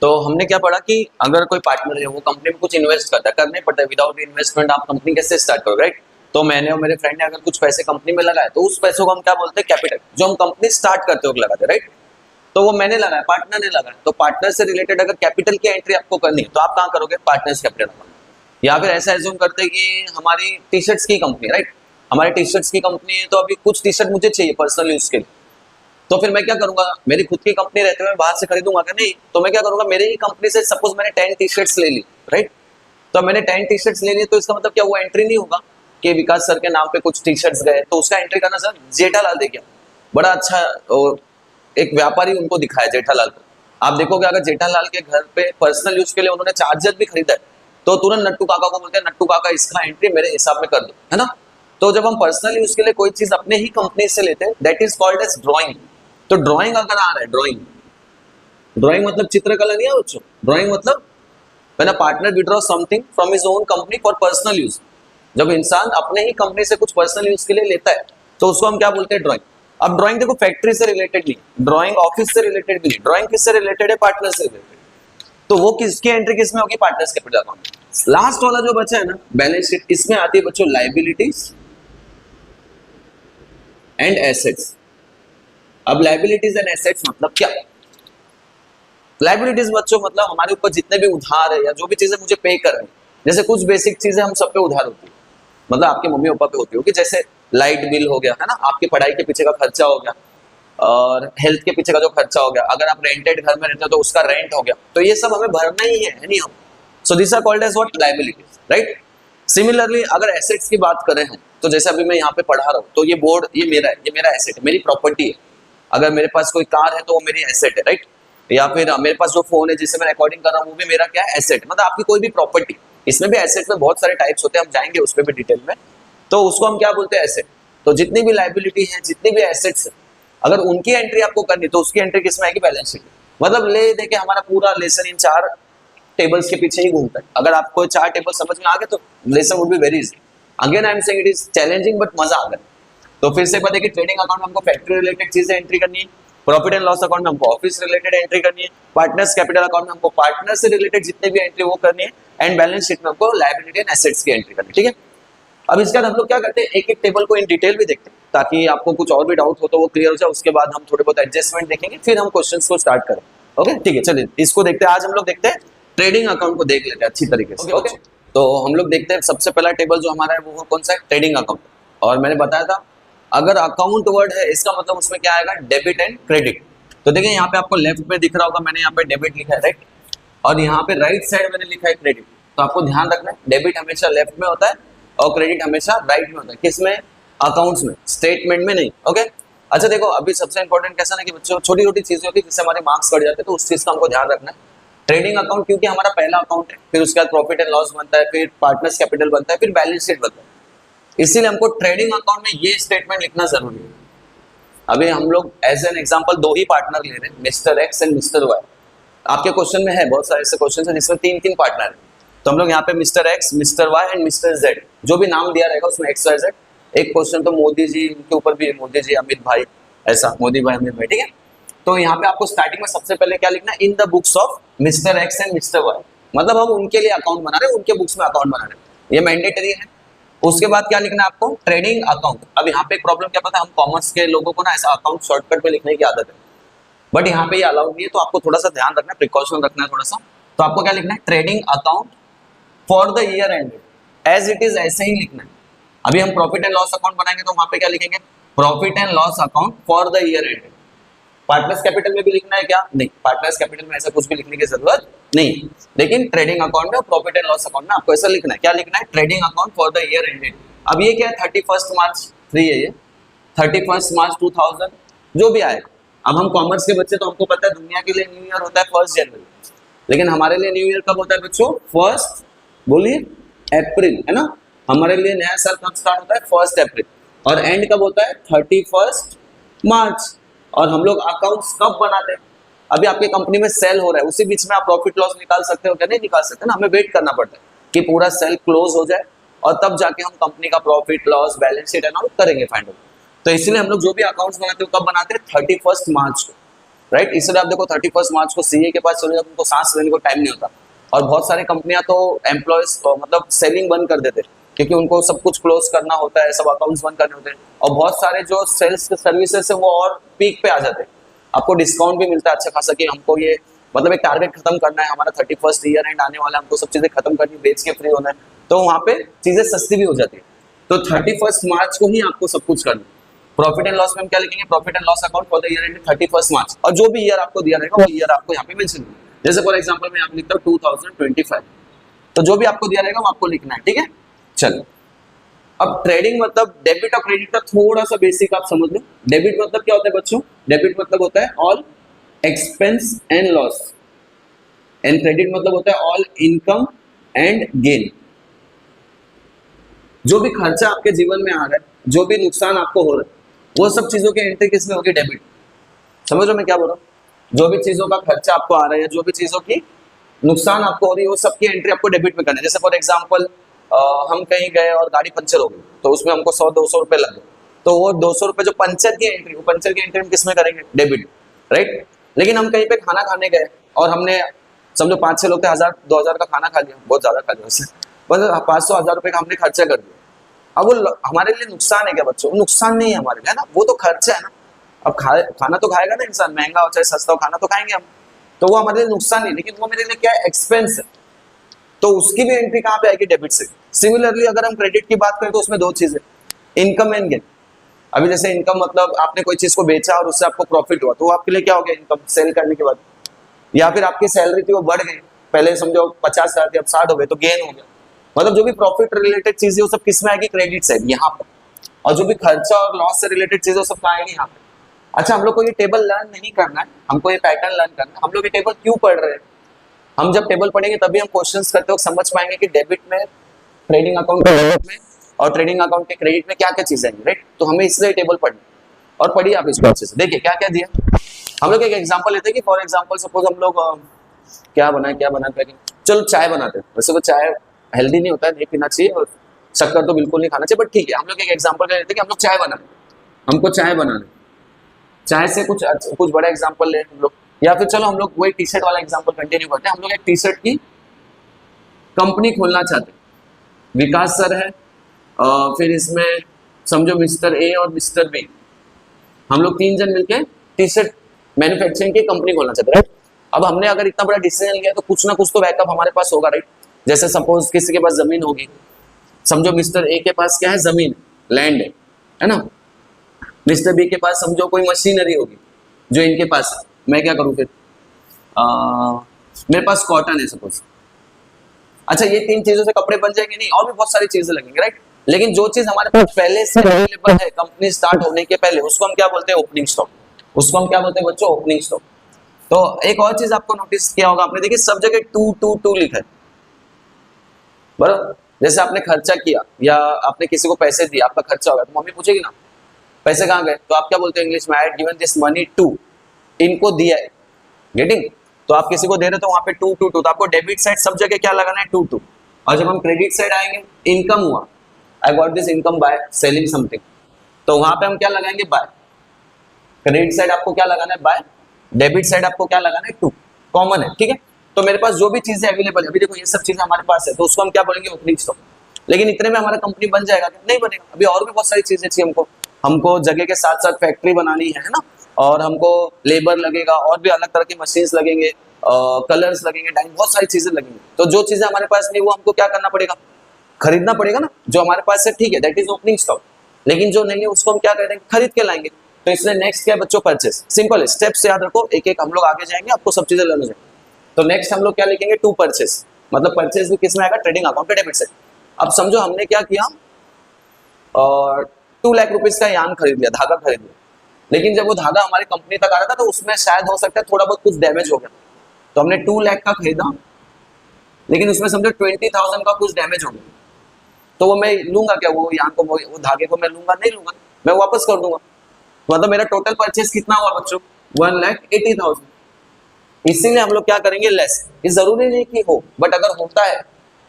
तो हमने क्या पढ़ा कि अगर कोई पार्टनर है वो कंपनी में कुछ इन्वेस्ट करता है, करना ही पड़ता है, विदाउट इन्वेस्टमेंट आप कंपनी कैसे स्टार्ट करोगे, राइट। तो मैंने और मेरे फ्रेंड ने अगर कुछ पैसे कंपनी में लगाए तो उस पैसों को हम क्या बोलते हैं, कैपिटल, जो हम कंपनी स्टार्ट करते वक्त लगाते हैं, राइट। तो वो मैंने लगाया, पार्टनर ने लगाया, तो पार्टनर से रिलेटेड अगर कैपिटल की एंट्री आपको करनी है तो आप कहाँ करोगे, पार्टनर्स कैपिटल अकाउंट। या फिर ऐसा एज्यूम करते हैं कि हमारी टी शर्ट्स की कंपनी, राइट, हमारी टी शर्ट्स की कंपनी है, तो अभी कुछ टी शर्ट मुझे चाहिए पर्सनल यूज के लिए, तो फिर मैं क्या करूंगा, मेरी खुद की कंपनी रहते हुए बाहर से खरीदूंगा क्या, नहीं, तो मैं क्या करूंगा, मेरी ही कंपनी से सपोज मैंने 10 टी शर्ट्स ले ली, राइट। तो मैंने 10 टी शर्ट्स ले ली, तो इसका मतलब क्या, वो एंट्री नहीं होगा कि विकास सर के नाम पे कुछ टी शर्ट्स गए, तो उसका एंट्री करना सर जेठालाल दे, क्या बड़ा अच्छा एक व्यापारी उनको दिखाया जेठालाल को। आप देखोगे अगर जेठालाल के घर पे पर्सनल यूज के लिए उन्होंने चार्जर भी खरीदा है तो तुरंत नट्टू काका को बोलते हैं, नट्टू काका इसका एंट्री मेरे हिसाब में कर दो, है ना। तो जब हम पर्सनल यूज के लिए कोई चीज अपने ही कंपनी से लेते हैं, that is called as drawing. तो ड्राइंग अगर आ रहा है, ड्राइंग, ड्राइंग मतलब चित्रकला नहीं है बच्चों, ड्राइंग मतलब when a partner withdraw something from his own company for personal use. जब इंसान अपने ही कंपनी से कुछ पर्सनल यूज के लिए लेता है तो उसको हम क्या बोलते हैं, ड्राइंग। अब ड्राइंग देखो फैक्ट्री से रिलेटेड नहीं, ड्राइंग ऑफिस से रिलेटेड भी नहीं, ड्राइंग किससे रिलेटेड है, पार्टनर से रिलेटेड। तो वो किसकी एंट्री किसमें होगी, पार्टनर्स कैपिटल अकाउंट। लास्ट वाला जो बचा है ना, बैलेंस शीट, इसमें आती है बच्चों लायबिलिटीज एंड एसेट्स। अब लायबिलिटीज एंड एसेट्स मतलब क्या, लायबिलिटीज बच्चों मतलब हमारे ऊपर जितने भी उधार है या जो भी चीजें मुझे पे करनी, जैसे कुछ बेसिक चीजें हम सब पे उधार होती है, मतलब आपके मम्मी पापा पे होती होगी, जैसे लाइट बिल हो गया, है ना, आपकी पढ़ाई के पीछे का खर्चा हो गया, और हेल्थ के पीछे का जो खर्चा हो गया, अगर आप रेंटेड घर में रहते हो तो उसका रेंट हो गया, तो ये सब हमें भरना ही है नहीं हम। So this are called as what, liabilities, right. Similarly अगर एसेट्स की बात करें हम, तो जैसे अभी मैं यहाँ पे पढ़ा रहा हूँ, तो ये बोर्ड ये मेरा है, ये मेरा एसेट है, मेरी प्रॉपर्टी है। अगर मेरे पास कोई कार है तो वो मेरी एसेट है, राइट। या फिर मेरे पास जो फोन है जिससे मैं रिकॉर्डिंग कर रहा हूँ वो भी मेरा क्या है, एसेट, मतलब आपकी कोई भी प्रॉपर्टी। इसमें भी एसेट में बहुत सारे टाइप्स होते हैं, हम जाएंगे उस पर भी डिटेल में, तो उसको हम क्या बोलते हैं, एसेट। तो जितनी भी लायबिलिटी है, जितनी भी एसेट्स है, अगर उनकी एंट्री आपको करनी तो उसकी एंट्री किसमें आएगी, बैलेंस शीट। मतलब ले दे के हमारा पूरा लेसन इन 4 टेबल्स के पीछे ही घूमता है। अगर आपको 4 टेबल समझ में आ गए तो lesson would be very easy. Again I am saying it is challenging but मजा आ गया। तो फिर से देखिए, ट्रेडिंग अकाउंट में हमको फैक्ट्री रिलेटेड चीजें एंट्री करनी है, प्रॉफिट एंड लॉस अकाउंट में हमको ऑफिस रिलेटेड एंट्री करनी है, पार्टनर्स कैपिटल अकाउंट में हमको पार्टनर से रिलेटेड जितने भी एंट्री वो करनी है, एंड बैलेंस शीट में हमको लायबिलिटी एंड एसेट्स की एंट्री करनी है, ठीक है। अब इसके बाद हम लोग क्या करते हैं, एक एक टेबल को इन डिटेल भी देखते हैं ताकि आपको कुछ और भी डाउट हो तो वो क्लियर हो जाए। उसके बाद हम थोड़े बहुत एडजस्टमेंट देखेंगे, फिर हम क्वेश्चंस को स्टार्ट करें। ओके ठीक है, चलिए इसको देखते हैं। आज हम लोग देखते हैं ट्रेडिंग अकाउंट को देख लेते हैं अच्छी तरीके से। ओके तो हम लोग देखते हैं सबसे पहला टेबल जो हमारा है वो कौन सा है, ट्रेडिंग अकाउंट। और मैंने बताया था अगर अकाउंट वर्ड है इसका मतलब उसमें क्या आएगा, डेबिट एंड क्रेडिट। तो देखिए यहाँ पे आपको लेफ्ट में दिख रहा होगा, मैंने यहाँ पे डेबिट लिखा है, राइट, और यहाँ पे राइट साइड मैंने लिखा है क्रेडिट। तो आपको ध्यान रखना है डेबिट हमेशा लेफ्ट में होता है और क्रेडिट हमेशा राइट में होता है। किसमें, अकाउंट्स में, स्टेटमेंट में नहीं। ओके अच्छा देखो, अभी सबसे इंपॉर्टेंट कैसा ना कि बच्चों छोटी छोटी चीजें होती है जिससे हमारे मार्क्स कट जाते हैं, तो उस चीज का हमको ध्यान रखना है। ट्रेडिंग अकाउंट क्योंकि हमारा पहला अकाउंट है, फिर उसके बाद प्रॉफिट एंड लॉस बनता है, फिर पार्टनर्स कैपिटल बनता है, फिर बैलेंस शीट बनता है, इसीलिए हमको ट्रेडिंग अकाउंट में ये स्टेटमेंट लिखना जरूरी है। अभी हम लोग एज एन एग्जांपल 2 ही पार्टनर ले रहे हैं, mister X and mister Y. आपके क्वेश्चन में है बहुत सारे ऐसे क्वेश्चन है जिसमें 3 पार्टनर है, तो हम लोग यहाँ पे mister X, mister Y and mister Z, जो भी नाम दिया रहेगा उसमें एक्स वाई जेड। एक क्वेश्चन तो मोदी जी के ऊपर भी, मोदी जी अमित भाई, ऐसा मोदी भाई अमित भाई, ठीक है। तो यहाँ पे आपको स्टार्टिंग में सबसे पहले क्या लिखना है, in the books of mister X and mister Y, मतलब हम उनके लिए अकाउंट बना रहे हैं, उनके बुक्स में अकाउंट बना रहे हैं, ये मैंडेटरी है। उसके बाद क्या लिखना है आपको, ट्रेडिंग अकाउंट। अब यहाँ पे एक प्रॉब्लम क्या पता है, हम कॉमर्स के लोगों को ना ऐसा अकाउंट शॉर्टकट में लिखने की आदत है, बट यहाँ पे ये अलाउड नहीं है, तो आपको थोड़ा सा ध्यान रखना है, प्रिकॉशन रखना है थोड़ा सा। तो आपको क्या लिखना है, trading account for the year end, as it is ऐसे ही लिखना है। अभी हम प्रॉफिट एंड लॉस अकाउंट बनाएंगे तो वहां पे क्या लिखेंगे, profit and loss account for the year and. Partners capital में भी लिखना है क्या, नहीं, पार्टनर्स कैपिटल में ऐसा कुछ भी लिखने की जरूरत नहीं, लेकिन ट्रेडिंग अकाउंट में, प्रॉफिट एंड लॉस अकाउंट में आपको ऐसा लिखना है, क्या लिखना है, trading account for the year ended. अब ये क्या है, 31 मार्च 3 है, ये 31 मार्च 2000 जो भी आएगा। अब हम कॉमर्स के बच्चे तो हमको पता है दुनिया के लिए न्यू ईयर होता है 1 जनवरी, लेकिन हमारे लिए न्यू ईयर कब होता है बच्चों, 1 बोलिए अप्रैल, है ना। हमारे लिए नया साल कब स्टार्ट होता है, 1 अप्रैल, और एंड कब होता है, 31 मार्च। और हम लोग अकाउंट्स कब बनाते हैं, अभी आपकी कंपनी में सेल हो रहा है, उसी बीच में आप प्रॉफिट लॉस निकाल सकते हो क्या, नहीं निकाल सकते ना, हमें वेट करना पड़ता है कि पूरा सेल क्लोज हो जाए और तब जाके हम कंपनी का profit loss balance sheet and all करेंगे फाइनल। तो इसलिए हम लोग जो भी अकाउंट्स बनाते हैं कब बनाते हैं, 31 मार्च को। राइट। इसलिए आप देखो 31 मार्च को सीए के पास चले जाओ, उनको सांस लेने को टाइम नहीं होता। और बहुत सारी कंपनियां तो एम्प्लॉयज मतलब सेलिंग बंद कर देते क्योंकि उनको सब कुछ क्लोज करना होता है, सब अकाउंट्स बंद करने होते हैं। और बहुत सारे जो सेल्स सर्विसेज है वो और पीक पे आ जाते हैं, आपको डिस्काउंट भी मिलता है अच्छा खासा कि हमको ये मतलब एक टारगेट खत्म करना है, हमारा 31st ईयर एंड आने वाला है, हमको सब चीजें खत्म करनी, बेच के फ्री होना है, तो वहां पे चीजें सस्ती भी हो जाती है। तो 31 मार्च को ही आपको सब कुछ करना है। प्रॉफिट एंड लॉस में हम क्या लिखेंगे, profit and loss account for the year and 31 मार्च, और जो भी ईयर आपको दिया रहेगा वो ईयर आपको यहाँ पे मेंशन। जैसे फॉर एग्जांपल मैं यहाँ पे लिखता हूँ 2025, तो जो भी आपको दिया रहेगा वो आपको लिखना है, ठीक है। चलो, अब ट्रेडिंग मतलब डेबिट और क्रेडिट का थोड़ा सा बेसिक आप समझ लो। डेबिट मतलब क्या होता है बच्चों, डेबिट मतलब होता है all expense and loss, and credit मतलब होता है ऑल इनकम एंड गेन। जो भी खर्चा आपके जीवन में आ रहा है, जो भी नुकसान आपको हो रहा है, वो सब चीजों की एंट्री किसमें होगी, डेबिट। समझ लो मैं क्या बोल रहा हूँ, जो भी चीजों का खर्चा आपको आ रहा है, जो भी चीजों की नुकसान आपको हो रही है, वो सबकी एंट्री आपको डेबिट में करना है। जैसे फॉर एग्जांपल हम कहीं गए और गाड़ी पंचर हो गई, तो उसमें हमको 100-200 रुपए लग गए, तो वो 200 रुपए जो पंचर की एंट्री, वो पंचर की एंट्री हम किसमें करेंगे, डेबिट, राइट। लेकिन हम कहीं पे खाना खाने गए और हमने समझो 5-6 लोग थे, 1000-2000 का खाना खा लिया, बहुत ज्यादा खा लिया उससे, बस 500-1000 रुपए का हमने खर्चा कर दिया। अब वो हमारे लिए नुकसान है क्या बच्चों, नुकसान नहीं है हमारे लिए, है ना, वो तो खर्चा है ना। अब खाना तो खाएगा ना इंसान, महंगा हो चाहे सस्ता हो, खाना तो खाएंगे हम, तो वो हमारे लिए नुकसान नहीं, लेकिन वो मेरे लिए क्या है, एक्सपेंस है, तो उसकी भी एंट्री कहाँ पे आएगी, डेबिट से। सिमिलरली अगर हम क्रेडिट की बात करें तो उसमें दो चीजें, इनकम एंड गेन। अभी जैसे इनकम मतलब आपने कोई चीज को बेचा और उससे आपको प्रॉफिट हुआ, तो वो आपके लिए क्या हो गया, इनकम, सेल करने के बाद। या फिर आपकी सैलरी थी वो बढ़ गई, पहले समझो 50,000 थी अब 60 हो गए, तो गेन हो गया। मतलब जो भी प्रॉफिट रिलेटेड चीजें वो सब किसमें आएगी, क्रेडिट साइड, यहाँ पर। और जो भी खर्चा और लॉस से रिलेटेड चीजें वो सब कहाँ आएगी, यहाँ पे। अच्छा, हम लोग को ये टेबल लर्न नहीं करना है, हमको ये पैटर्न लर्न करना है। हम लोग ये टेबल क्यों पढ़ रहे हैं, हम जब टेबल पढ़ेंगे तभी हम क्वेश्चंस करते वक्त समझ पाएंगे कि डेबिट में, ट्रेडिंग अकाउंट में और ट्रेडिंग अकाउंट के क्रेडिट में क्या क्या चीजें हैं, राइट। तो हमें इसलिए टेबल पढ़ना, और पढ़िए आप इसको अच्छे से। देखिए क्या क्या दिया, हम लोग एक एग्जांपल लेते हैं कि फॉर एग्जांपल सपोज हम लोग क्या बनाए, चलो चाय बनाते हैं। वैसे तो चाय हेल्दी नहीं होता है, नहीं पीना चाहिए, और शक्कर तो बिल्कुल नहीं खाना चाहिए, बट ठीक है, हम लोग एक एग्जांपल लेते हैं कि हम लोग चाय बनाए, हमको चाय बनाना, चाय से कुछ बड़ा एग्जांपल ले हम लोग, या फिर चलो हम लोग वही टी शर्ट वाला एग्जांपल कंटिन्यू करते हैं। हम लोग एक टी शर्ट की कंपनी खोलना चाहते हैं, विकास सर है, फिर इसमें समझो मिस्टर ए और मिस्टर बी, हम लोग 3 जन मिलके टी शर्ट मैन्युफैक्चरिंग की कंपनी खोलना चाहते हैं, राइट। अब हमने अगर इतना बड़ा डिसीजन लिया तो कुछ ना कुछ तो बैकअप हमारे पास होगा, राइट। जैसे सपोज किसी के पास जमीन होगी, समझो मिस्टर ए के पास क्या है, जमीन, लैंड है ना। मिस्टर बी के पास समझो कोई मशीनरी होगी जो इनके पास है। मैं क्या करूं फिर, मेरे पास कॉटन है सपोज। अच्छा, ये 3 चीजों से कपड़े बन जाएंगे, नहीं, और भी बहुत सारी चीजें लगेंगी, राइट। लेकिन जो चीज हमारे पास पहले से अवेलेबल है कंपनी स्टार्ट होने के पहले, उसको हम क्या बोलते हैं, ओपनिंग स्टॉक। उसको हम क्या बोलते हैं बच्चों, ओपनिंग स्टॉक। तो एक और चीज आपको नोटिस किया होगा आपने, देखिए सब जगह 2 लिखा है, बराबर। जैसे आपने खर्चा किया या आपने किसी को पैसे दिए, आपका खर्चा हो गया, तो मम्मी पूछेगी ना पैसे कहाँ गए, तो आप क्या बोलते हैं इंग्लिश में, I had given this money to, इनको दिया है, गेटिंग। तो आप किसी को दे रहे हो तो वहां पे 2 तो आपको डेबिट साइड सब जगह क्या लगाना है, 2। और जब हम क्रेडिट साइड आएंगे, इनकम हुआ, I got this income by selling something, तो वहां पे हम क्या लगाएंगे, बाय। क्रेडिट साइड आपको क्या लगाना है, बाय। डेबिट साइड आपको क्या लगाना है, 2, कॉमन है, ठीक है। तो मेरे पास जो भी चीजें अवेलेबल है, अभी देखो ये सब चीजें हमारे पास है, तो उसको हम क्या बोलेंगे, ओपनिंग स्टॉक। लेकिन इतने में हमारा कंपनी बन जाएगा क्या, नहीं बनेगा, अभी और भी बहुत सारी चीजें चाहिए हमको जगह के साथ साथ फैक्ट्री बनानी है ना, और हमको लेबर लगेगा, और भी अलग तरह की मशीन्स लगेंगे, कलर्स लगेंगे, डाइंग, बहुत सारी चीजें लगेंगी। तो जो चीजें हमारे पास नहीं, वो हमको क्या करना पड़ेगा, खरीदना पड़ेगा ना। जो हमारे पास है ठीक है, दैट इज ओपनिंग स्टॉक, लेकिन जो नहीं है उसको हम क्या करेंगे, खरीद के लाएंगे। तो इसलिए नेक्स्ट क्या है बच्चों, परचेस। सिंपल है, स्टेप्स याद रखो, एक एक हम लोग आगे जाएंगे, आपको सब चीजें लर्न हो जाएंगी। तो नेक्स्ट हम लोग क्या लिखेंगे, 2 परचेस, मतलब परचेस भी किसमें आएगा, ट्रेडिंग अकाउंट के डेबिट से। अब समझो हमने क्या किया, और 2 लाख रुपीज का यान खरीद लिया, धागा खरीद लिया, लेकिन जब वो धागा हमारी कंपनी तक आ रहा था तो उसमें शायद हो सकता है थोड़ा बहुत कुछ डैमेज हो गया, तो हमने 2 लाख का खरीदा, लेकिन उसमें समझो 20,000 का कुछ डैमेज हो गया, तो वो मैं लूंगा क्या, वो यान को, वो धागे को मैं लूंगा, नहीं लूंगा, मैं वापस कर दूंगा। मतलब मेरा टोटल परचेस कितना हुआ बच्चों, 1,80,000। इसीलिए हम लोग क्या करेंगे, लेस। ये जरूरी नहीं कि हो, बट अगर होता है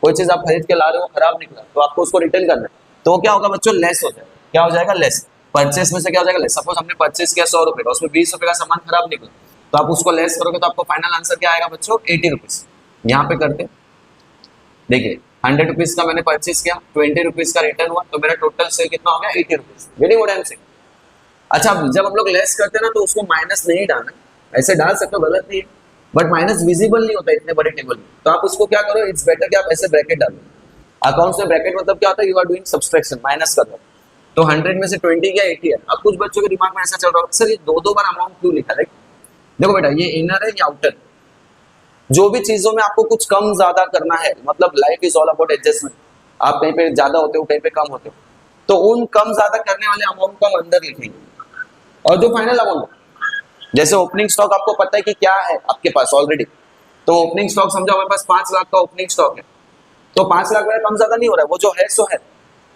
कोई चीज आप खरीद के ला रहे हो, खराब निकला, तो आपको उसको रिटर्न करना है, तो क्या होगा बच्चों, लेस हो जाएगा। क्या हो जाएगा, लेस। परचेस में से क्या हो जाएगा, लेस। सपोज हमने परचेस किया 100 रुपए का, उसमें 20 रुपए का सामान खराब निकला, तो आप उसको लेस करोगे तो आपको फाइनल आंसर क्या आएगा बच्चों, 80 रुपीज। यहाँ पे करते देखिए 100 रुपीज का मैंने परचेस किया, 20 रुपीज का रिटर्न हुआ, तो मेरा टोटल सेल कितना हो गया, 80 rupees. Getting what I am saying? अच्छा जब हम लोग लेस करते हैं ना तो उसको माइनस नहीं डालना, ऐसे डाल सकते हो, गलत नहीं है, बट माइनस विजिबल नहीं होता इतने बड़े टेबल में। तो आप उसको क्या करो, इट्स बेटर कि आप ऐसे ब्रैकेट डालो। अकाउंट्स में ब्रैकेट मतलब क्या होता है, you are doing subtraction, minus कर रहे हो। तो 100 में से 20 क्या 80 है। अब कुछ बच्चों के दिमाग में ऐसा चल रहा है, सर ये दो बार अमाउंट क्यों लिखा है? देखो बेटा, ये इनर है, ये आउटर। जो भी चीजों में आपको कुछ कम ज्यादा करना है, मतलब life is all about adjustment. आप कहीं पे ज्यादा होते हो, कहीं पे कम होते हो, तो उन कम ज्यादा करने वाले अमाउंट को हम अंदर लिखेंगे। और जो फाइनल अमाउंट, जैसे ओपनिंग स्टॉक आपको पता है कि क्या है आपके पास ऑलरेडी, तो ओपनिंग स्टॉक समझो हमारे पास 5 लाख का ओपनिंग स्टॉक है, तो 5 लाख मेरा कम ज्यादा नहीं हो रहा है, वो जो है सो है,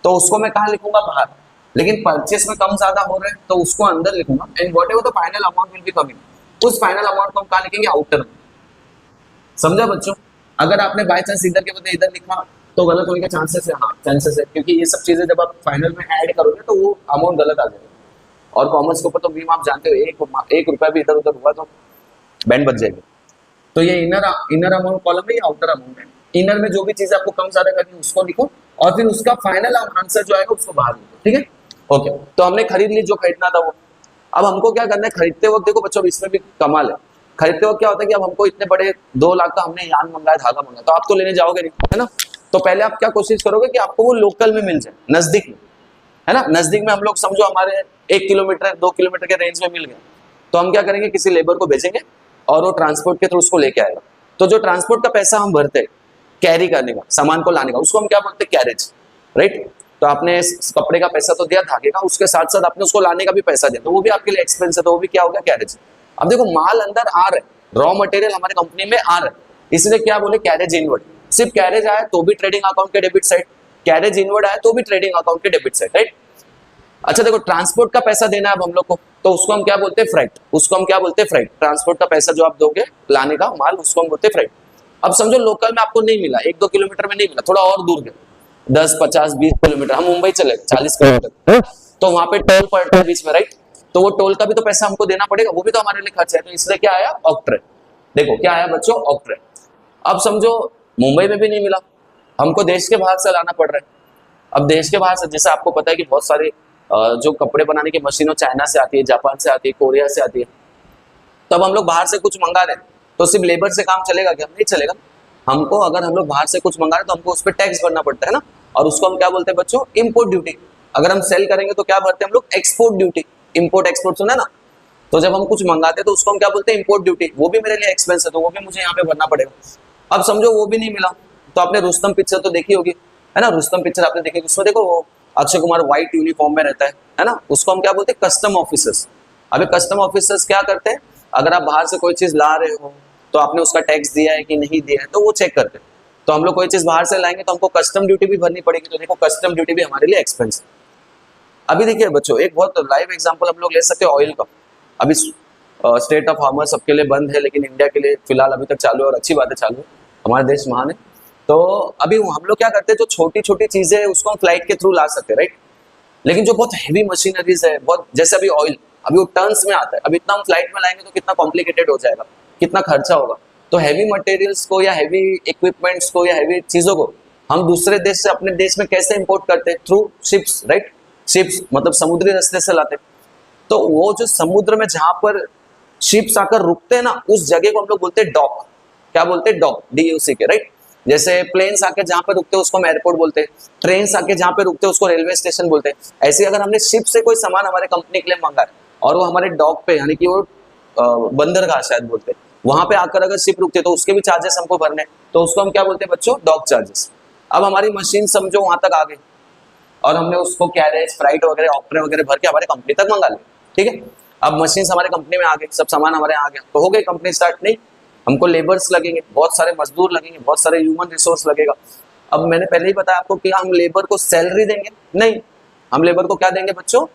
तो उसको मैं कहाँ लिखूंगा, बाहर। लेकिन परचेस में कम ज्यादा हो रहा है तो उसको अंदर लिखूंगा, and what ever the final amount will be coming, उस फाइनल अमाउंट को हम कहाँ लिखेंगे, आउटर में। समझा बच्चों? अगर आपने बाय चांस इधर के बदले इधर लिखा तो गलत होने के चांसेस है, हाँ चांसेस है, क्योंकि ये सब चीजें जब आप फाइनल में ऐड करोगे तो वो अमाउंट गलत आ जाएगा। और कॉमर्स के ऊपर तो बीम आप जानते हो, एक रुपया भी इधर उधर हुआ तो बैंड बच जाएगी। तो ये इनर अमाउंट कॉलम है, ये आउटर अमाउंट है। इनर में जो भी चीज आपको कम ज्यादा करनी है उसको लिखो, और फिर उसका फाइनल आंसर जो आएगा उसको बाहर लिखो, ठीक है? ओके, तो हमने खरीद ली जो खरीदना था वो। अब हमको क्या करना है, खरीदते वक्त देखो बच्चों इसमें भी कमाल है, खरीदते वक्त क्या होता है कि अब हमको इतने बड़े 2 लाख का हमने यान मंगाया, धागा मंगाया, तो आप तो लेने जाओगे नहीं, है ना? तो पहले आप क्या कोशिश करोगे कि आपको वो लोकल में मिल जाए, नजदीक में, है ना? नजदीक में हम लोग समझो हमारे 1 किलोमीटर 2 किलोमीटर के रेंज में मिल गया, तो हम क्या करेंगे, किसी लेबर को भेजेंगे और वो ट्रांसपोर्ट के थ्रू उसको लेके आएगा। तो जो ट्रांसपोर्ट का पैसा हम भरते हैं कैरी करने का, सामान को लाने का, उसको हम क्या बोलते हैं, कैरेज, राइट? तो आपने इस कपड़े का पैसा तो दिया धागे का, उसके साथ साथ आपने उसको लाने का भी पैसा दिया, तो वो भी आपके लिए एक्सपेंस है, तो वो भी क्या हो गया, कैरेज। अब देखो माल अंदर आ रहा है, रॉ मटेरियल हमारे कंपनी में आ रहा है, इसलिए क्या बोले, कैरेज इनवर्ड। सिर्फ कैरेज आया तो भी ट्रेडिंग अकाउंट के डेबिट साइड, कैरेज इनवर्ड आया तो भी ट्रेडिंग अकाउंट के डेबिट साइड, राइट? अच्छा देखो, ट्रांसपोर्ट का पैसा देना है अब हम लोग को, तो उसको हम क्या बोलते हैं, फ्राइट। उसको हम क्या बोलते हैं, फ्राइट। ट्रांसपोर्ट का पैसा जो आप दोगे लाने का माल, उसको हम बोलते हैं फ्राइट। अब समझो लोकल में आपको नहीं मिला, 1-2 किलोमीटर में नहीं मिला, थोड़ा और दूर गए, 10, 50, 20 किलोमीटर, हम मुंबई चले 40 किलोमीटर, तो वहां पे टोल पड़ता है बीच में, राइट? तो वो टोल का भी तो पैसा हमको देना पड़ेगा, वो भी तो हमारे लिए खर्च है, तो इसलिए क्या आया, ऑक्ट्रेट। देखो क्या आया बच्चों, ऑक्ट्रेट। अब समझो मुंबई में भी नहीं मिला, हमको देश के बाहर से लाना पड़ रहा है। अब देश के बाहर से, जैसे आपको पता है कि बहुत सारे जो कपड़े बनाने की मशीनों चाइना से आती है, जापान से आती है, कोरिया से आती है, तब हम लोग बाहर से कुछ मंगा रहे हैं, तो सिर्फ लेबर से काम चलेगा क्या, नहीं चलेगा। हमको अगर हम लोग बाहर से कुछ मंगा रहे हैं तो हमको उस पर टैक्स भरना पड़ता है ना, और उसको हम क्या बोलते हैं बच्चों, इम्पोर्ट ड्यूटी। अगर हम सेल करेंगे तो क्या भरते हैं हम लोग, एक्सपोर्ट ड्यूटी। इम्पोर्ट एक्सपोर्ट सुना ना, तो जब हम कुछ मंगाते हैं तो उसको हम क्या बोलते हैं, इम्पोर्ट ड्यूटी। वो भी मेरे लिए एक्सपेंस है, तो वो भी मुझे यहाँ पे भरना पड़ेगा। अब समझो वो भी नहीं मिला, तो आपने रुस्तम पिक्चर तो देखी होगी, है ना? रुस्तम पिक्चर आपने देखी, उसमें देखो वो अक्षय कुमार व्हाइट यूनिफॉर्म में रहता है ना? उसको हम क्या बोलते हैं, कस्टम ऑफिसर्स। अभी कस्टम ऑफिसर्स क्या करते हैं, अगर आप बाहर से कोई चीज ला रहे हो तो आपने उसका टैक्स दिया है कि नहीं दिया है, तो वो चेक करते हैं। तो हम लोग कोई चीज बाहर से लाएंगे तो हमको कस्टम ड्यूटी भी भरनी पड़ेगी, तो देखो कस्टम ड्यूटी भी हमारे लिए एक्सपेंस है। अभी देखिए बच्चों, एक बहुत लाइव एग्जांपल हम लोग ले सकते हैं ऑयल का। अभी स्टेट ऑफ हार्मर सबके लिए बंद है, लेकिन इंडिया के लिए फिलहाल अभी तक चालू है, और अच्छी बात है चालू है, हमारा देश महान है। तो अभी हम लोग क्या करते हैं, जो छोटी छोटी चीजें है उसको हम फ्लाइट के थ्रू ला सकते हैं, राइट? लेकिन जो बहुत हैवी मशीनरीज है, बहुत, जैसे अभी ऑयल, अभी वो टर्न्स में आता है, अब इतना हम फ्लाइट में लाएंगे तो कितना कॉम्प्लिकेटेड हो जाएगा, कितना खर्चा होगा। तो हैवी मटेरियल्स को या हैवी इक्विपमेंट्स को या हैवी चीजों को हम दूसरे देश से अपने देश में कैसे इंपोर्ट करते हैं, थ्रू शिप्स, राइट? शिप्स मतलब समुद्री रास्ते से लाते हैं। तो वो जो समुद्र में जहां पर शिप्स आकर रुकते हैं ना, उस जगह को हम लोग बोलते हैं डॉक। क्या बोलते हैं, डॉक, DUC के, राइट? जैसे प्लेन्स आके जहां पे रुकते हैं उसको हम एयरपोर्ट बोलते हैं, ट्रेन आके जहां पे रुकते हैं उसको रेलवे स्टेशन बोलते हैं। ऐसे अगर हमने शिप से कोई सामान हमारे कंपनी के लिए मंगा है और वो हमारे डॉक पे, यानी कि वो बंदरगाह शायद बोलते हैं, वहां पे आकर अगर शिप रुकते तो उसके भी चार्जेस हमको भरने, तो उसको हम क्या बोलते हैं बच्चों, डॉक चार्जेस। अब हमारी मशीन समझो वहां तक आ गई और हमने उसको कैरेज, फ्राइट वगैरह, ऑक्ट्रे वगैरह भर के हमारे कंपनी तक मंगा लिया, ठीक है? अब मशीन हमारे कंपनी में आ गई, सब सामान हमारे यहाँ आ गया, तो हो गई कंपनी स्टार्ट। नहीं, हमको लेबर्स लगेंगे, बहुत सारे मजदूर लगेंगे, बहुत सारे ह्यूमन रिसोर्स लगेगा। अब मैंने पहले ही बताया आपको कि हम लेबर को सैलरी देंगे, नहीं, हम लेबर को क्या देंगे बच्चों,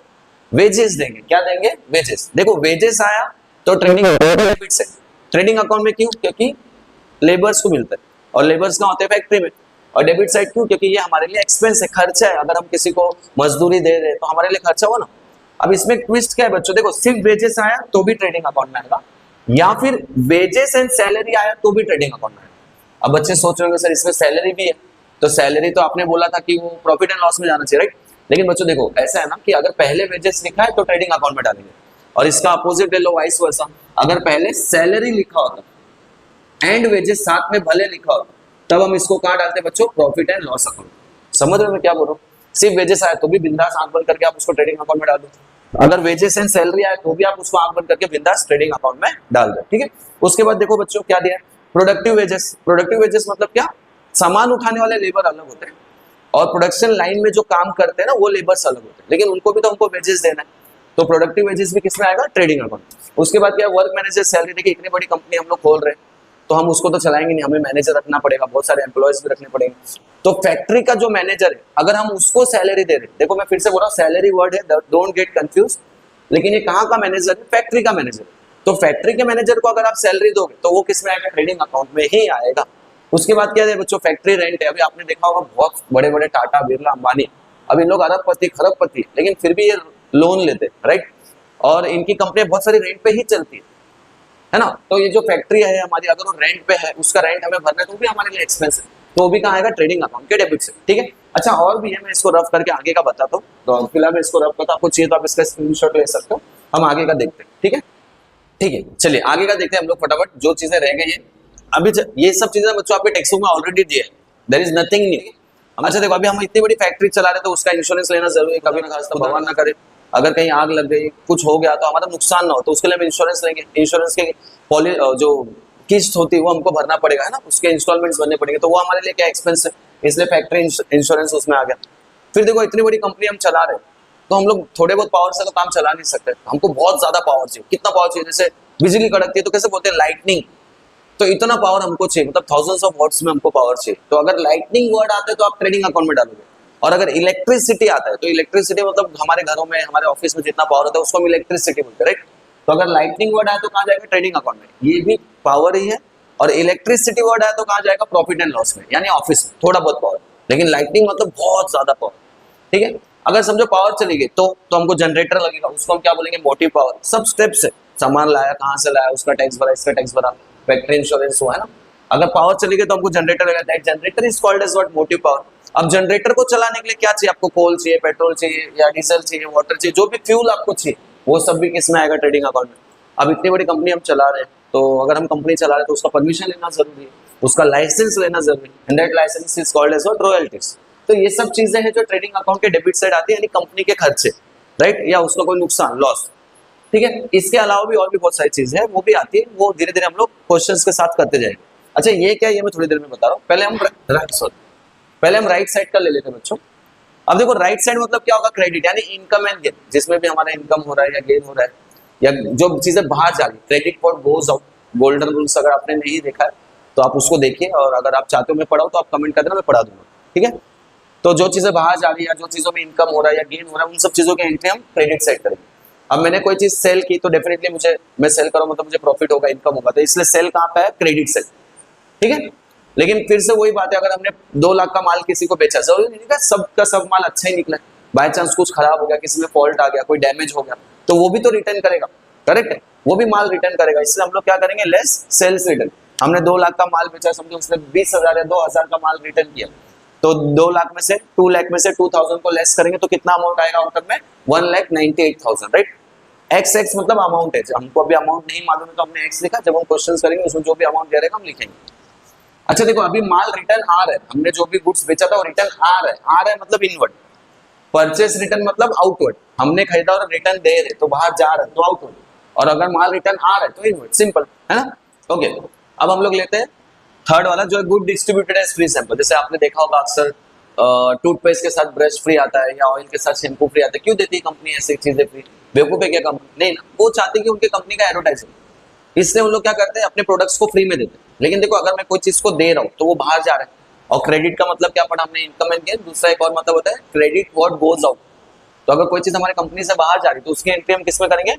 वेजेस देंगे। क्या देंगे, वेजेस। देखो वेजेस आया तो ट्रेडिंग डेबिट से, ट्रेडिंग अकाउंट में क्यों, क्योंकि लेबर्स को मिलता है, और लेबर्स का होते हैं फैक्ट्री में। और डेबिट साइड क्यों, क्योंकि ये हमारे लिए एक्सपेंस है, खर्चा है। अगर हम किसी को मजदूरी दे रहे तो हमारे लिए खर्चा हुआ ना। अब इसमें ट्विस्ट क्या है बच्चों, देखो सिर्फ वेजेस आया तो भी ट्रेडिंग अकाउंट में आएगा, या फिर वेजेस एंड सैलरी आया तो भी ट्रेडिंग अकाउंट में आएगा। अब बच्चे सोच रहे होंगे सर इसमें सैलरी भी है, तो सैलरी तो आपने बोला था कि वो प्रॉफिट एंड लॉस में जाना चाहिए, राइट। लेकिन बच्चों देखो ऐसा है ना कि अगर पहले वेजेस लिखा है तो ट्रेडिंग अकाउंट में डालेंगे, और इसका अपोजिट ले लो वाइस वर्सा, अगर पहले सैलरी लिखा होता एंड वेजेस साथ में भले लिखा होता तब हम इसको कहाँ डालते बच्चों, प्रॉफिट एंड लॉस अकाउंट। समझ रहे हो मैं क्या बोल रहा हूँ? सिर्फ वेजेस आए तो भी बिंदास आंख बंद करके आप उसको ट्रेडिंग अकाउंट में डाल दो, अगर वेजेस एंड सैलरी आए तो भी आप उसको आंख बंद करके बिंदास ट्रेडिंग अकाउंट में डाल दो, ठीक है। उसके बाद देखो बच्चों क्या दिया है, प्रोडक्टिव वेजेस। प्रोडक्टिव वेजेस मतलब क्या, सामान उठाने वाले लेबर अलग होते हैं और प्रोडक्शन लाइन में जो काम करते हैं ना वो लेबर्स अलग होते हैं, लेकिन उनको भी तो हमको वेजेस देना है, तो प्रोडक्टिव वेजेस भी किसमें आएगा, ट्रेडिंग अकाउंट। उसके बाद क्या, वर्क मैनेजर सैलरी। देखिए इतनी बड़ी कंपनी हम लोग खोल रहे हैं तो हम उसको तो चलाएंगे नहीं, हमें मैनेजर रखना पड़ेगा, बहुत सारे एम्प्लॉयज भी रखने पड़ेंगे। तो फैक्ट्री का जो मैनेजर है अगर हम उसको सैलरी दे रहे, देखो मैं फिर से बोल रहा हूँ सैलरी वर्ड है, डोंट गेट कंफ्यूज, लेकिन ये कहाँ का मैनेजर है, फैक्ट्री का मैनेजर। तो फैक्ट्री के मैनेजर को अगर आप सैलरी दोगे तो वो किसमें आएगा, ट्रेडिंग अकाउंट में ही आएगा। उसके बाद क्या है बच्चों, फैक्ट्री रेंट है। अभी आपने देखा होगा बहुत बड़े बड़े टाटा बिरला अंबानी, अब इन लोग अरबपति खरबपति, लेकिन फिर भी ये लोन लेते, राइट, और इनकी कंपनी बहुत सारी रेंट पे ही चलती है ना। तो ये जो फैक्ट्री है हमारी, अगर वो रेंट पे है, उसका रेंट हमें भरना है तो भी हमारे लिए एक्सपेंस है, तो वो भी कहाँ आएगा, ट्रेडिंग अकाउंट के डेबिट से, ठीक है। अच्छा और भी है, मैं इसको रफ करके आगे का बताता हूँ, तो फिलहाल मैं इसको रफ करता हूँ, आपको चाहिए तो आप इसका स्क्रीनशॉट ले सकते हो, हम आगे का देखते हैं, ठीक है। ठीक है चलिए आगे का देखते हैं हम लोग फटाफट, जो चीजें रह गई है अभी ये सब चीजें बच्चों आपके टेक्स्ट बुक में ऑलरेडी दिए हैं, देयर इज नथिंग न्यू। अच्छा देखो अभी हम इतनी बड़ी फैक्ट्री चला रहे तो उसका इंश्योरेंस लेना जरूरी है, कभी ना खास भगवान ना करे अगर कहीं आग लग गई, कुछ हो गया तो हमारा नुकसान ना हो, तो उसके लिए हम इंश्योरेंस लेंगे। इंश्योरेंस के जो किस्त होती है वो हमको भरना पड़ेगा, है ना, उसके इंस्टॉलमेंट्स भरने पड़ेंगे, तो वो हमारे लिए क्या एक्सपेंस है, इसलिए फैक्ट्री इंश्योरेंस उसमें आ गया। फिर देखो इतनी बड़ी कंपनी हम चला रहे हैं तो हम लोग थोड़े बहुत पावर से तो काम चला नहीं सकते, हमको बहुत ज्यादा पावर चाहिए। कितना पावर चाहिए, जैसे बिजली कड़कती है तो कैसे बोलते हैं लाइटनिंग, तो इतना पावर हमको चाहिए, मतलब थाउजेंड्स ऑफ वॉट्स में हमको पावर चाहिए। तो अगर लाइटनिंग वर्ड आता है तो आप ट्रेडिंग अकाउंट में डालोगे, और अगर इलेक्ट्रिसिटी आता है तो इलेक्ट्रिसिटी मतलब हमारे घरों में हमारे ऑफिस में जितना पावर होता है उसको हम इलेक्ट्रिसिटी बोलते हैं, राइट। तो अगर लाइटनिंग वर्ड आया तो कहाँ जाएगा, ट्रेडिंग अकाउंट में, ये भी पावर ही है। और इलेक्ट्रिसिटी वर्ड आया तो कहाँ जाएगा, प्रॉफिट एंड लॉस में, यानी ऑफिस में थोड़ा बहुत पावर, लेकिन लाइटनिंग मतलब बहुत ज्यादा पावर, ठीक है। अगर समझो पावर चली गई तो हमको जनरेटर लगेगा, उसको हम क्या बोलेंगे, मोटिव पावर। सब स्टेप्स है, सामान लाया, कहाँ से लाया, उसका टैक्स भरा, इसका टैक्स भरा, फैक्ट्री इंश्योरेंस हुआ, है ना। अगर पावर चली गई तो हमको जनरेटर लगेगा, that generator is called as what, motive power. अब जनरेटर को चलाने के लिए क्या चाहिए आपको, कोल चाहिए, पेट्रोल चाहिए, या डीजल चाहिए, वाटर चाहिए, जो भी फ्यूल आपको चाहिए वो सब भी किसमें आएगा, ट्रेडिंग अकाउंट में। अब इतनी बड़ी कंपनी हम चला रहे हैं तो अगर हम कंपनी चला रहे हैं तो उसका परमिशन लेना जरूरी है, उसका लाइसेंस लेना जरूरी है, and that license is called as what, royalties. तो ये सब चीजें हैं जो ट्रेडिंग अकाउंट के डेबिट साइड आती है, यानी कंपनी के खर्चे, राइट, या उसका कोई नुकसान, लॉस, ठीक है। इसके अलावा भी और भी बहुत सारी चीजें हैं वो भी आती है, वो धीरे धीरे हम लोग क्वेश्चंस के साथ करते जाएंगे। अच्छा ये क्या, ये मैं थोड़ी देर में बता रहा हूँ, पहले हम राइट साइड का ले लेते हैं बच्चों। अब देखो राइट साइड मतलब क्या होगा, क्रेडिट, यानी इनकम एंड गेन, जिसमें भी हमारा इनकम हो रहा है या गेन हो रहा है, या जो चीजें बाहर जा रही, credit for goes out, golden rules अगर आपने नहीं देखा है तो आप उसको देखिए, और अगर आप चाहते हो मैं पढ़ाऊँ तो आप कमेंट कर देना, मैं पढ़ा दूंगा, ठीक है। तो जो चीजें बाहर जा रही है, जो चीजों में इनकम हो रहा है या गेन हो रहा है, उन सब चीजों की एंट्री हम क्रेडिट साइड करेंगे। अब मैंने कोई चीज सेल की तो डेफिनेटली मैं सेल करूँ मतलब मुझे प्रॉफिट होगा, इनकम होगा, तो इसलिए सेल कहाँ पे है, क्रेडिट साइड, ठीक है। लेकिन फिर से वही बात है, अगर हमने 2 लाख का माल किसी को बेचा, जरूरी नहीं है सबका सब माल अच्छा ही निकला, बाय चांस कुछ खराब हो गया, किसी में फॉल्ट आ गया, कोई डैमेज हो गया, तो वो भी तो रिटर्न करेगा, करेक्ट है, वो भी माल रिटर्न करेगा। इसलिए हम लोग क्या करेंगे, लेस सेल्स रिटर्न। हमने 2 लाख का माल बेचा, समझो उसने 20,000 या 2,000 का माल रिटर्न किया, तो 2 लाख में से 2 लाख में से 2,000 को लेस करेंगे तो कितना अमाउंट आएगा आउटकम में, 1,98,000, राइट। एक्स एक्स मतलब अमाउंट है, हमको अभी अमाउंट नहीं मालूम है तो हमने एक्स लिखा, जब हम क्वेश्चन करेंगे उसमें जो भी अमाउंट दे रहेगा हम लिखेंगे। अच्छा देखो अभी माल रिटर्न आ रहा है, हमने जो भी गुड्स बेचा था वो रिटर्न आ रहा है मतलब इनवर्ड, परचेस रिटर्न मतलब आउटवर्ड, हमने खरीदा और रिटर्न दे रहे तो बाहर जा रहा है तो आउटवर्ड, और अगर माल रिटर्न आ रहा है तो इनवर्ड, सिंपल है ना। ओके अब हम लोग लेते हैं थर्ड वाला जो है good distributed as free sample. जैसे आपने देखा होगा अक्सर टूथपेस्ट के साथ ब्रश फ्री आता है या ऑयल के साथ शैम्पू फ्री आता है, क्यों देती है कंपनी ऐसी चीजें फ्री, बेवकूफ है क्या कंपनी, नहीं ना, वो चाहती है कि उनकी कंपनी का एडवर्टाइजिंग, इसलिए उन लोग क्या करते हैं अपने प्रोडक्ट्स को फ्री में देते हैं। लेकिन देखो अगर मैं कोई चीज को दे रहा हूँ तो वो बाहर जा रहा है, और क्रेडिट का मतलब क्या पढ़ा हमने, इनकम एंड गेन। दूसरा एक और मतलब होता है क्रेडिट व्हाट गोज आउट, तो अगर कोई चीज हमारे कंपनी से बाहर जा रही है तो उसकी एंट्री हम किसमें करेंगे,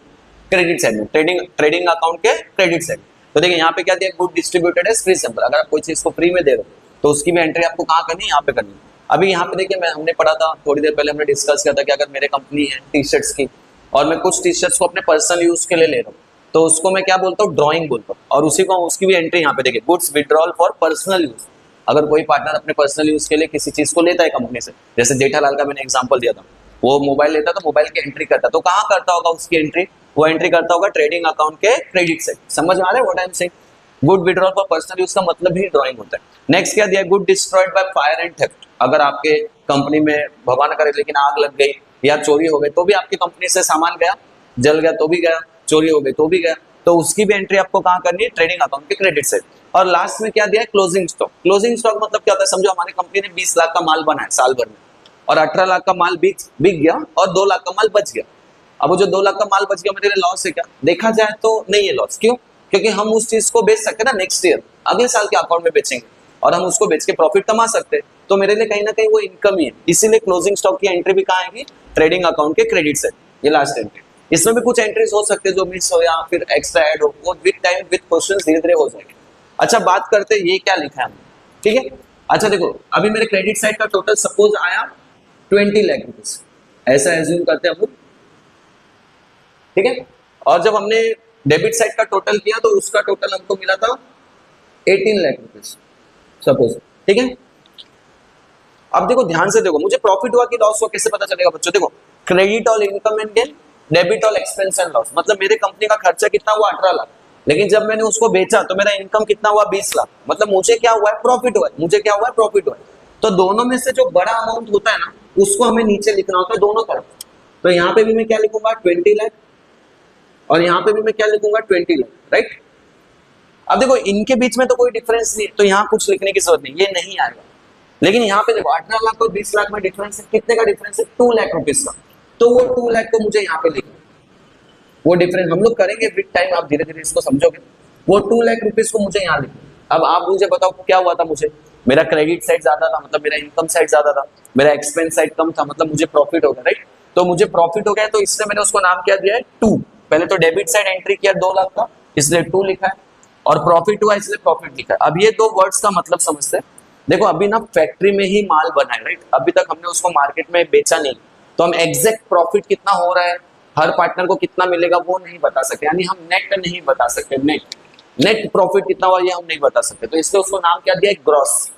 क्रेडिट साइड में, ट्रेडिंग अकाउंट के क्रेडिट साइड। तो देखिए यहाँ पे क्या दिया, good distributed as free sample, अगर आप कोई चीज को फ्री में दे रहे हो तो उसकी भी एंट्री आपको कहाँ करनी है, यहाँ पे करनी है। अभी यहाँ पे देखिए हमने पढ़ा था थोड़ी देर पहले, हमने डिस्कस किया था कि अगर मेरे कंपनी है टी शर्ट्स की और मैं कुछ टी शर्ट्स को अपने पर्सनल यूज के लिए ले रहा हूँ तो उसको मैं क्या बोलता हूँ, ड्रॉइंग बोलता हूँ। और उसी को उसकी भी एंट्री यहाँ पे देखिए, goods withdrawal for personal use. अगर कोई पार्टनर अपने पर्सनल यूज के लिए किसी चीज को लेता है कंपनी से, जैसे जेठालाल का मैंने एग्जांपल दिया था, वो मोबाइल लेता तो मोबाइल की एंट्री करता, तो कहाँ करता होगा उसकी एंट्री, वो एंट्री करता होगा ट्रेडिंग अकाउंट के क्रेडिट साइड। समझ में आ रहा है what I am saying? Good withdrawal for personal use का मतलब ही ड्रॉइंग होता है। नेक्स्ट क्या दिया, good destroyed by fire and theft. अगर आपके कंपनी में भगवान करे लेकिन आग लग गई या चोरी हो गई, तो भी आपकी कंपनी से सामान गया, जल गया तो भी गया, चोरी हो गई तो भी गया, तो उसकी भी एंट्री आपको कहाँ करनी है, ट्रेडिंग अकाउंट के क्रेडिट साइड। और लास्ट में क्या दिया है, क्लोजिंग स्टॉक। क्लोजिंग स्टॉक मतलब क्या होता है, समझो हमारी कंपनी ने 20 लाख का माल बनाया साल भर में, और 18 लाख का माल बिक गया और 2 लाख का माल बच गया। अब वो जो 2 लाख का माल बच गया, मेरे लिए लॉस है क्या? देखा जाए तो नहीं है लॉस। क्यों? क्योंकि हम उस चीज को बेच सकते हैं ना, नेक्स्ट ईयर अगले साल के अकाउंट में बेचेंगे और हम उसको बेच के प्रॉफिट कमा सकते हैं, तो मेरे लिए कहीं ना कहीं वो इनकम ही है। इसीलिए क्लोजिंग स्टॉक की एंट्री भी कहाँ आएगी, ट्रेडिंग अकाउंट के क्रेडिट साइड, ये लास्ट एंट्री। इसमें भी कुछ एंट्रीज हो सकते हैं जो मिस हो या फिर एक्स्ट्रा ऐड हो, वो विद टाइम विद क्वेश्चंस धीरे धीरे हो जाएंगे। अच्छा, बात करते हैं ये क्या लिखा है हमने, ठीक है। अच्छा देखो, अभी मेरे क्रेडिट साइड का टोटल सपोज आया 20 लाख रुपीज, ऐसा एज्यूम करते हैं हम लोग, ठीक है। और जब हमने डेबिट साइड का टोटल किया तो उसका टोटल हमको मिला था 18 लाख रुपीज सपोज, ठीक है। अब देखो ध्यान से देखो, मुझे प्रॉफिट हुआ कि लॉस हुआ कैसे पता चलेगा बच्चों? देखो, credit all income and gain, debit all expense and loss. मतलब मेरे कंपनी का खर्चा कितना हुआ, 18 लाख, लेकिन जब मैंने उसको बेचा तो मेरा इनकम कितना हुआ, 20 लाख। मतलब मुझे क्या हुआ है, प्रॉफिट हुआ है। मुझे क्या हुआ है, प्रॉफिट हुआ है। तो दोनों में से जो बड़ा अमाउंट होता है ना, उसको हमें नीचे लिखना होता है दोनों तरफ। तो यहाँ पे भी मैं क्या लिखूंगा, 20 लाख, और यहाँ पे भी मैं क्या लिखूंगा, 20 लाख, राइट। अब देखो इनके बीच में तो कोई डिफरेंस नहीं है, तो यहाँ कुछ लिखने की जरूरत नहीं, ये नहीं आएगा। लेकिन यहाँ पे देखो 18 लाख और 20 लाख में डिफरेंस है, कितने का डिफरेंस है, 2 लाख रुपीज का। तो वो 2 लाख को मुझे यहाँ पे लिखना, वो डिफरेंस हम लोग करेंगे विद टाइम, आप धीरे धीरे इसको समझोगे। वो 2 लाख रुपीज को मुझे यहाँ लिखना। अब आप मुझे बताओ क्या हुआ था, मुझे मेरा क्रेडिट साइड ज्यादा था, मतलब मेरा इनकम साइड ज्यादा था, मेरा एक्सपेंस साइड कम था, मतलब मुझे प्रॉफिट हो गया, राइट। तो मुझे प्रॉफिट हो गया, तो इसलिए मैंने उसको नाम क्या दिया है, 2। पहले तो डेबिट साइड एंट्री किया 2 लाख का, इसलिए 2 लिखा है, और प्रॉफिट हुआ इसलिए प्रॉफिट लिखा है। अब ये दो वर्ड्स का मतलब समझते हैं। देखो अभी ना फैक्ट्री में ही माल बना है, राइट, अभी तक हमने उसको मार्केट में बेचा नहीं, तो हम एग्जैक्ट प्रॉफिट कितना हो रहा है, हर पार्टनर को कितना मिलेगा वो नहीं बता सकते, यानी हम नेट नहीं बता सकते, नेट प्रॉफिट कितना हुआ ये हम नहीं बता सकते, तो इसलिए उसको नाम क्या दिया, ग्रॉस।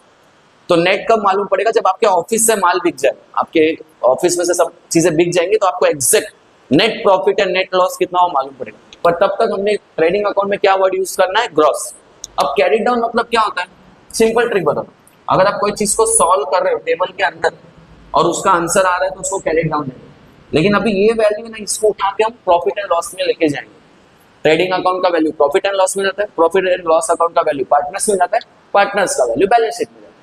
तो नेट कब मालूम पड़ेगा, जब आपके ऑफिस से माल बिक जाए, आपके ऑफिस में से सब चीजें बिक जाएंगी, तो आपको exact net profit and net loss कितना हो मालूम पड़ेगा। पर तब तक हमने ट्रेडिंग अकाउंट में क्या वर्ड यूज करना है, ग्रॉस। अब कैरी डाउन मतलब क्या होता है, सिंपल ट्रिक बताओ। अगर आप कोई चीज को सॉल्व कर रहे हो टेबल के अंदर और उसका आंसर आ रहा है तो उसको कैरी डाउन है, लेकिन अभी ये वैल्यू है ना, इसको उठा के हम प्रॉफिट एंड लॉस में लेके जाएंगे। ट्रेडिंग अकाउंट का वैल्यू प्रॉफिट एंड लॉस में जाता है, प्रॉफिट एंड लॉस अकाउंट का वैल्यू पार्टनर्स में जाता है, पार्टनर्स का वैल्यू बैलेंस शीट में जाता है।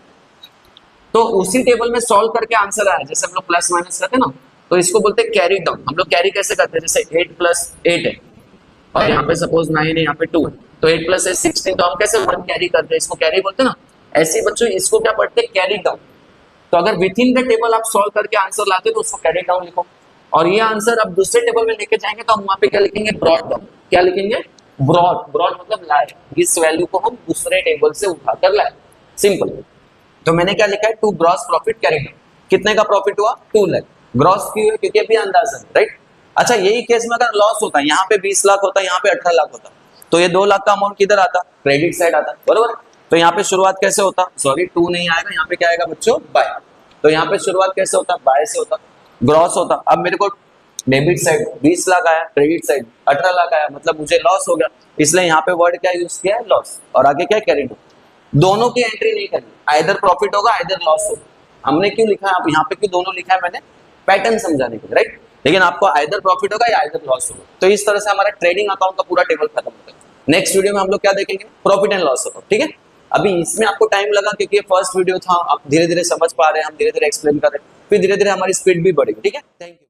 तो उसी टेबल में सॉल्व करके आंसर आया, जैसे हम लोग प्लस माइनस करते हैं ना, तो इसको बोलते हैं कैरी डाउन। हम लोग कैरी कैसे करते हैं, जैसे 8 + 8 है और यहाँ पे सपोज 9 है, यहाँ पे 2 है, तो 8 + 8 16, तो हम कैसे 1 कैरी करते हैं, इसको कैरी बोलते हैं ना। ऐसे बच्चों इसको क्या पढ़ते हैं, कैरी डाउन। तो अगर विद इन द टेबल आप सॉल्व करके आंसर लाते तो उसको कैरी डाउन लिखो, और ये आंसर अब दूसरे टेबल में लेके जाएंगे तो हम वहां पे क्या लिखेंगे, ब्रॉड डाउन। क्या लिखेंगे, ब्रॉड। ब्रॉड मतलब लाए, इस वैल्यू को हम दूसरे टेबल से उठाकर लाए, सिंपल। तो मैंने क्या लिखा है, 2 ग्रॉस प्रॉफिट कैरी डाउन। कितने का प्रॉफिट हुआ, 2 लाख। ग्रॉस क्यों है, क्योंकि अभी अंदाजा है, राइट। अच्छा यही केस में अगर लॉस होता है, यहाँ पे 20 लाख होता है, यहाँ पे 18 लाख होता, तो ये 2 लाख का अमाउंट किधर आता, क्रेडिट साइड आता, बरोबर। तो यहाँ पे शुरुआत कैसे होता, सॉरी 2 नहीं आएगा, यहाँ पे क्या आएगा बच्चों, बाय। तो यहाँ पे शुरुआत कैसे होता, बाय से होता, ग्रॉस होता। अब मेरे को डेबिट साइड 20 लाख आया, क्रेडिट साइड 18 लाख आया, मतलब मुझे लॉस हो गया, इसलिए यहाँ पे वर्ड क्या यूज किया है, लॉस, और आगे क्या, कैरी डाउन। दोनों की एंट्री नहीं करनी, आइदर प्रॉफिट होगा आइदर लॉस होगा। हमने क्यों लिखा है, अब यहाँ पे क्यों दोनों लिखा है, मैंने पैटर्न समझाने के लिए, राइट। लेकिन आपको आइदर प्रॉफिट होगा या आइदर लॉस होगा। तो इस तरह से हमारा ट्रेडिंग अकाउंट का पूरा टेबल खत्म होता है। नेक्स्ट वीडियो में हम लोग क्या देखेंगे, प्रॉफिट एंड लॉस अकाउंट, ठीक है। अभी इसमें आपको टाइम लगा क्योंकि ये फर्स्ट वीडियो था, आप धीरे धीरे समझ पा रहे हैं, हम धीरे धीरे एक्सप्लेन कर रहे हैं, फिर धीरे धीरे हमारी स्पीड भी बढ़ेगी, ठीक है। Thank you.